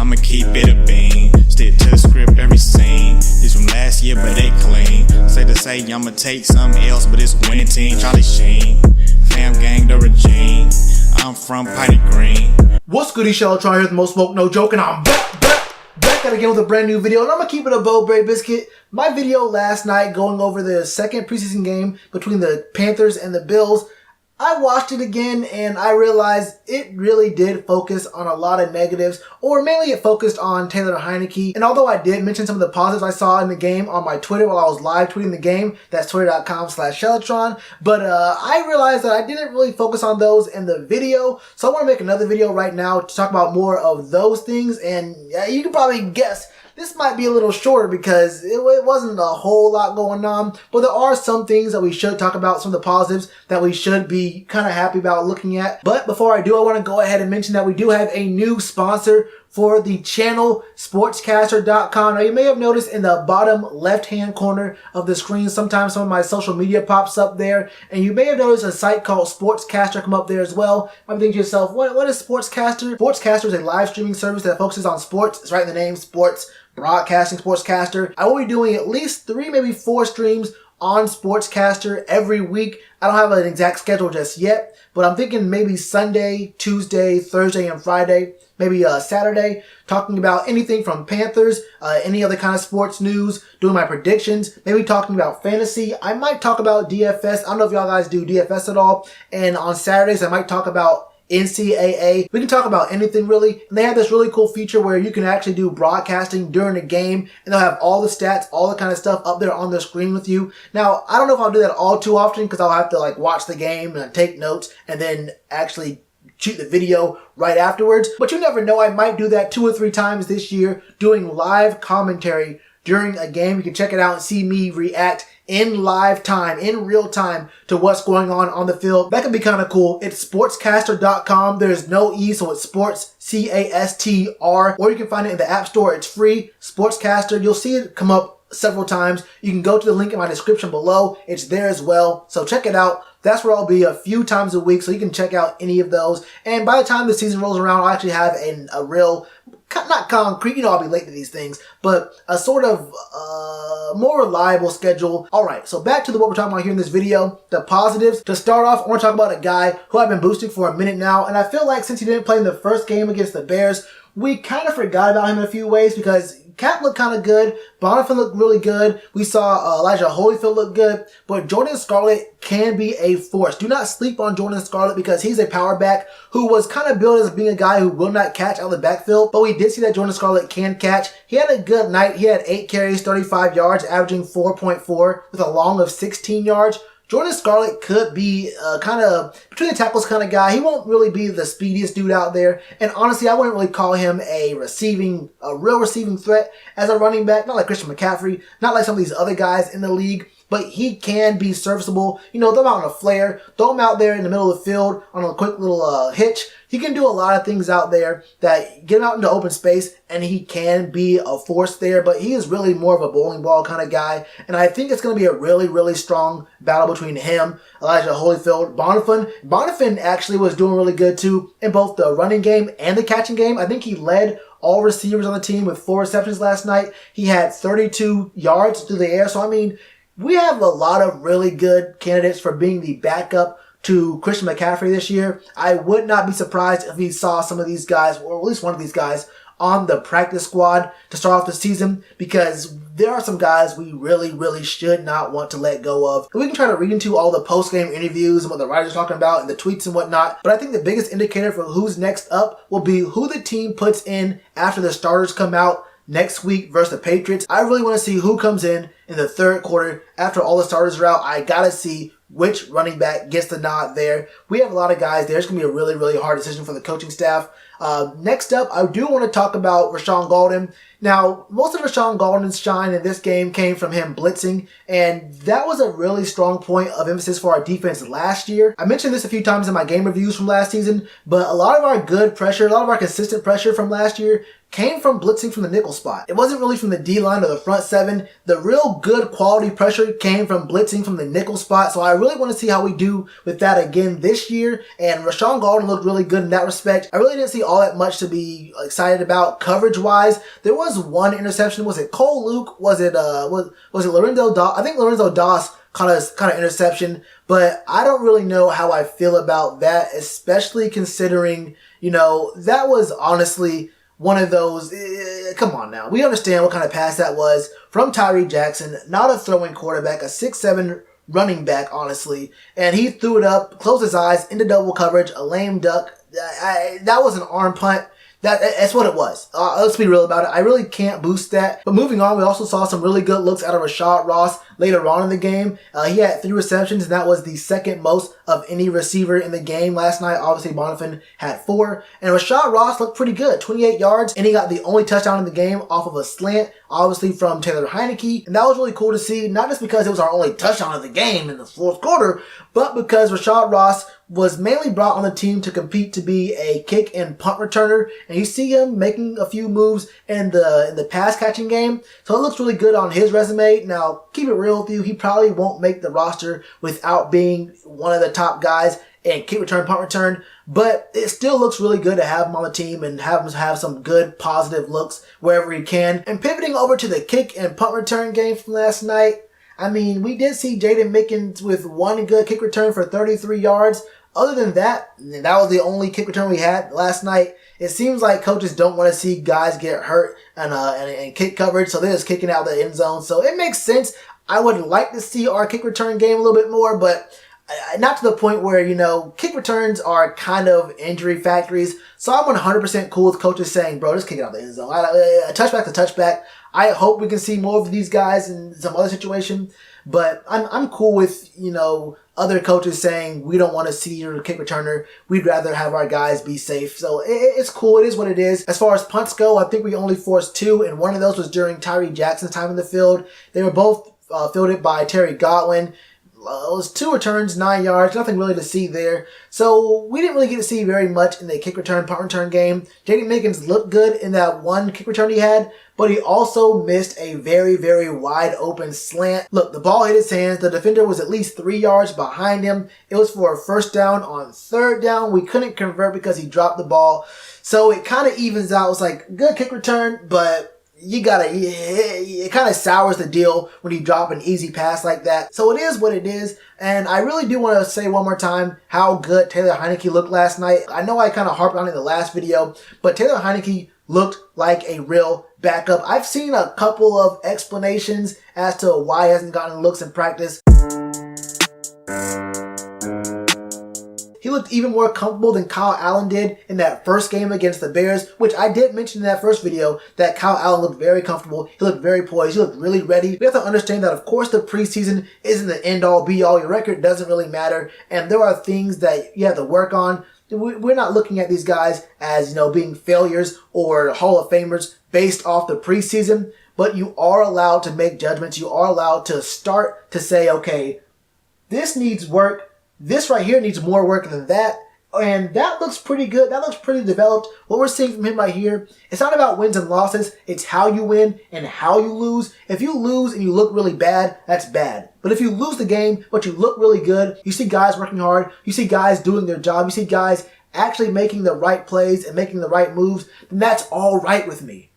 I'ma keep it a bean. Stick to the script, every scene. This from last year, but they clean. Say to say, I'ma take something else, but it's a winning team. Charlie Sheen, fam gang, the regime. I'm from Piney Green. What's good, Shellitronnn here with the most smoke, no joke, and I'm back again with a brand new video, and I'm gonna keep it a Bowberry biscuit. My video last night going over the second preseason game between the Panthers and the Bills, I watched it again and I realized it really did focus on a lot of negatives, or mainly it focused on Taylor Heinicke. And although I did mention some of the positives I saw in the game on my Twitter while I was live tweeting the game, that's twitter.com/Shellitronnn, but I realized that I didn't really focus on those in the video. So I want to make another video right now to talk about more of those things, and you can probably guess this might be a little shorter because it wasn't a whole lot going on, but there are some things that we should talk about, some of the positives that we should be kind of happy about looking at. But before I do, I want to go ahead and mention that we do have a new sponsor for the channel, sportscaster.com. Now you may have noticed in the bottom left-hand corner of the screen, sometimes some of my social media pops up there, and you may have noticed a site called Sportscaster come up there as well. I'm thinking to yourself, what is Sportscaster? Sportscaster is a live streaming service that focuses on sports. It's right in the name, sports, broadcasting, Sportscaster. I will be doing at least 3, maybe 4 streams on Sportscaster every week. I don't have an exact schedule just yet, but I'm thinking maybe Sunday, Tuesday, Thursday, and Friday, maybe Saturday, talking about anything from Panthers, any other kind of sports news, doing my predictions, maybe talking about fantasy. I might talk about DFS. I don't know if y'all guys do DFS at all. And on Saturdays, I might talk about NCAA. We can talk about anything really. And they have this really cool feature where you can actually do broadcasting during the game, and they'll have all the stats, all the kind of stuff up there on the screen with you. Now, I don't know if I'll do that all too often because I'll have to like watch the game and take notes and then actually shoot the video right afterwards. But you never know, I might do that 2 or 3 times this year, doing live commentary during a game. You can check it out and see me react in live time, in real time, to what's going on the field. That could be kind of cool. It's sportscaster.com. There's no E, so it's sports, C-A-S-T-R. Or you can find it in the App Store. It's free, Sportscaster. You'll see it come up several times. You can go to the link in my description below. It's there as well. So check it out. That's where I'll be a few times a week, so you can check out any of those. And by the time the season rolls around, I'll actually have a real, not concrete, you know, I'll be late to these things, but a sort of more reliable schedule. Alright, so back to what we're talking about here in this video, the positives. To start off, I want to talk about a guy who I've been boosting for a minute now, and I feel like since he didn't play in the first game against the Bears, we kind of forgot about him in a few ways because Cap looked kind of good. Bonifant looked really good. We saw Elijah Holyfield look good. But Jordan Scarlett can be a force. Do not sleep on Jordan Scarlett because he's a power back who was kind of billed as being a guy who will not catch out of the backfield. But we did see that Jordan Scarlett can catch. He had a good night. He had 8 carries, 35 yards, averaging 4.4 with a long of 16 yards. Jordan Scarlett could be kind of between the tackles kind of guy. He won't really be the speediest dude out there. And honestly, I wouldn't really call him a real receiving threat as a running back. Not like Christian McCaffrey, not like some of these other guys in the league. But he can be serviceable. You know, throw him out on a flare. Throw him out there in the middle of the field on a quick little hitch. He can do a lot of things out there that get him out into open space, and he can be a force there. But he is really more of a bowling ball kind of guy. And I think it's going to be a really, really strong battle between him, Elijah Holyfield, Bonifant. Bonifant actually was doing really good too in both the running game and the catching game. I think he led all receivers on the team with 4 receptions last night. He had 32 yards through the air. So, I mean, we have a lot of really good candidates for being the backup to Christian McCaffrey this year. I would not be surprised if we saw some of these guys, or at least one of these guys, on the practice squad to start off the season, because there are some guys we really, really should not want to let go of. And we can try to read into all the post-game interviews and what the writers are talking about and the tweets and whatnot, but I think the biggest indicator for who's next up will be who the team puts in after the starters come out next week versus the Patriots. I really want to see who comes in the third quarter after all the starters are out. I gotta see which running back gets the nod there. We have a lot of guys there. It's going to be a really, really hard decision for the coaching staff. Next up, I do want to talk about Rashaan Gaulden. Now, most of Rashaan Gaulden's shine in this game came from him blitzing, and that was a really strong point of emphasis for our defense last year. I mentioned this a few times in my game reviews from last season, but a lot of our good pressure, a lot of our consistent pressure from last year came from blitzing from the nickel spot. It wasn't really from the D-line or the front seven. The real good quality pressure came from blitzing from the nickel spot. So I really want to see how we do with that again this year. And Rashaan Gaulden looked really good in that respect. I really didn't see all that much to be excited about coverage-wise. There was one interception. Was it Cole Luke? Was it Lorenzo Doss? I think Lorenzo Doss kind of interception. But I don't really know how I feel about that, especially considering, that was honestly one of those, come on now. We understand what kind of pass that was from Tyree Jackson, not a throwing quarterback, a 6'7" running back, honestly. And he threw it up, closed his eyes, into double coverage, a lame duck. That was an arm punt. That's what it was. Let's be real about it. I really can't boost that. But moving on, we also saw some really good looks out of Rashad Ross later on in the game. He had 3 receptions, and that was the second most of any receiver in the game last night. Obviously, Bonifant had 4. And Rashad Ross looked pretty good, 28 yards, and he got the only touchdown in the game off of a slant, obviously from Taylor Heinicke. And that was really cool to see, not just because it was our only touchdown of the game in the fourth quarter, but because Rashad Ross was mainly brought on the team to compete to be a kick and punt returner. And you see him making a few moves in the pass catching game. So it looks really good on his resume. Now, keep it real with you, he probably won't make the roster without being one of the top guys in kick return, punt return. But it still looks really good to have him on the team and have him have some good positive looks wherever he can. And pivoting over to the kick and punt return game from last night, I mean, we did see Jaden Mickens with one good kick return for 33 yards. Other than that, that was the only kick return we had last night. It seems like coaches don't want to see guys get hurt and kick coverage, so they're just kicking out the end zone. So it makes sense. I would like to see our kick return game a little bit more, but not to the point where, kick returns are kind of injury factories. So I'm 100% cool with coaches saying, bro, just kick it out the end zone. A touchback's a touchback. I hope we can see more of these guys in some other situation. But I'm cool with, other coaches saying we don't want to see your kick returner. We'd rather have our guys be safe. So it's cool. It is what it is. As far as punts go, I think we only forced 2, and one of those was during Tyree Jackson's time in the field. They were both fielded by Terry Godwin. It was 2 returns, 9 yards, nothing really to see there. So we didn't really get to see very much in the kick return, punt return game. Jaden Mickens looked good in that one kick return he had, but he also missed a very, very wide open slant. Look, the ball hit his hands. The defender was at least 3 yards behind him. It was for a first down. On third down, we couldn't convert because he dropped the ball. So it kind of evens out. It's like good kick return, but it kind of sours the deal when you drop an easy pass like that. So it is what it is. And I really do want to say one more time how good Taylor Heinicke looked last night. I know I kind of harped on it in the last video, but Taylor Heinicke looked like a real backup. I've seen a couple of explanations as to why he hasn't gotten looks in practice. He looked even more comfortable than Kyle Allen did in that first game against the Bears, which I did mention in that first video that Kyle Allen looked very comfortable. He looked very poised. He looked really ready. We have to understand that, of course, the preseason isn't the end-all, be-all. Your record doesn't really matter, and there are things that you have to work on. We're not looking at these guys as, being failures or Hall of Famers based off the preseason, but you are allowed to make judgments. You are allowed to start to say, okay, this needs work. This right here needs more work than that. And that looks pretty good. That looks pretty developed. What we're seeing from him right here, it's not about wins and losses. It's how you win and how you lose. If you lose and you look really bad, that's bad. But if you lose the game, but you look really good, you see guys working hard, you see guys doing their job, you see guys actually making the right plays and making the right moves, then that's all right with me.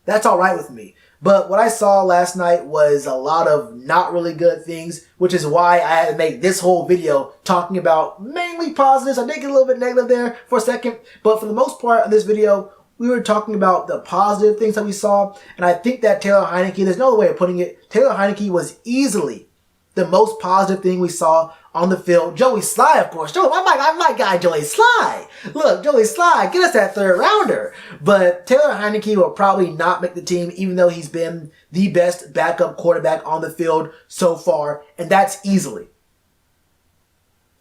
That's all right with me. But what I saw last night was a lot of not really good things, which is why I had to make this whole video talking about mainly positives. I did get a little bit negative there for a second, but for the most part in this video, we were talking about the positive things that we saw. And I think that Taylor Heinicke, there's no other way of putting it, Taylor Heinicke was easily the most positive thing we saw on the field. Joey Sly, of course. My guy, Joey Sly. Look, Joey Sly, get us that third rounder. But Taylor Heinicke will probably not make the team, even though he's been the best backup quarterback on the field so far. And that's easily.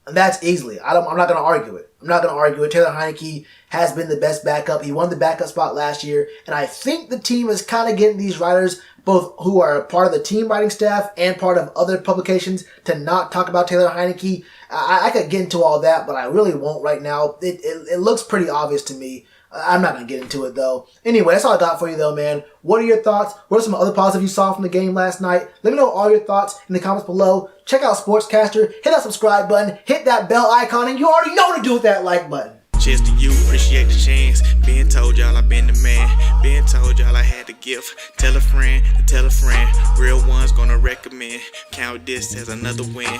I'm not going to argue it. Taylor Heinicke has been the best backup. He won the backup spot last year. And I think the team is kind of getting these writers, both who are part of the team writing staff and part of other publications, to not talk about Taylor Heinicke. I could get into all that, but I really won't right now. It looks pretty obvious to me. I'm not going to get into it, though. Anyway, that's all I got for you, though, man. What are your thoughts? What are some other positives you saw from the game last night? Let me know all your thoughts in the comments below. Check out Sportscaster. Hit that subscribe button. Hit that bell icon. And you already know what to do with that like button. Cheers to you, appreciate the chance. Been told y'all I been the man. Been told y'all I had the gift. Tell a friend to tell a friend. Real ones gonna recommend. Count this as another win.